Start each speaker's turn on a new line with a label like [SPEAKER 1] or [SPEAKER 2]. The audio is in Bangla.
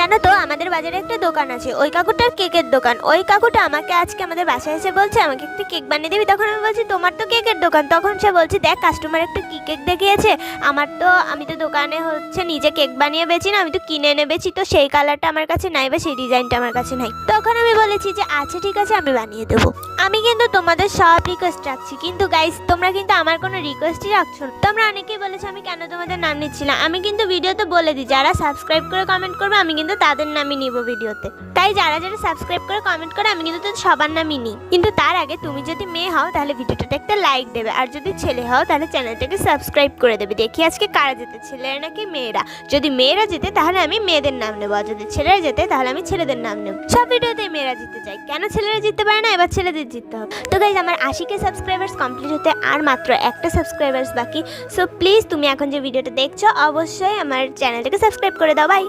[SPEAKER 1] জানো তো আমাদের বাজারে একটা দোকান আছে, ওই কাকুটার কেকের দোকান। ওই কাকুটা আমাকে আজকে আমাদের বাসায় এসে বলছে আমাকে একটা কেক বানিয়ে দিবি। তখন আমি বলছি তোমার তো কেকের দোকান। তখন সে বলছে দেখ কাস্টমার একটা কি কেক দেখিয়েছে, আমি তো দোকানে নিজে কেক বানিয়ে বেচি না, আমি তো কিনে এনে বেচি, তো সেই কালারটা আমার কাছে নাই বা সেই ডিজাইনটা আমার কাছে নাই। তখন আমি বলেছি যে আচ্ছা ঠিক আছে আমি বানিয়ে দেবো। আমি কিন্তু তোমাদের সব রিকোয়েস্ট রাখছি, কিন্তু গাইস তোমরা কিন্তু আমার কোনো রিকোয়েস্টই রাখছো না। তোমরা অনেকেই বলেছো আমি কেন তোমাদের নাম নিচ্ছি না। আমি কিন্তু ভিডিওতে বলে দিই যারা সাবস্ক্রাইব করে কমেন্ট করবে আমি কিন্তু তাদের নামই নিব ভিডিওতে। তাই যারা যারা সাবস্ক্রাইব করে কমেন্ট করে আমি কিন্তু তাদের সবার নামই নিই। কিন্তু তার আগে তুমি যদি মেয়ে হও তাহলে ভিডিওটাতে একটা লাইক দেবে, আর যদি ছেলে হও তাহলে চ্যানেলটাকে সাবস্ক্রাইব করে দেবে। দেখি আজকে কারা যেতে, ছেলেরা নাকি মেয়েরা। যদি মেয়েরা যেতে তাহলে আমি মেয়েদের নাম নেবো, আর যদি ছেলেরা যেতে তাহলে আমি ছেলেদের নাম নেব। সব ভিডিওতে মেয়েরা জিততে চাই, কেন ছেলেরা জিততে পারে না? এবার ছেলেদের জিততে হবে। তো গাইজ আমার 80K সাবস্ক্রাইবার্স কমপ্লিট হতে আর মাত্র একটা সাবস্ক্রাইবার্স বাকি। সো প্লিজ তুমি এখন যে ভিডিওটা দেখছো অবশ্যই আমার চ্যানেলটাকে সাবস্ক্রাইব করে দাও। বাই।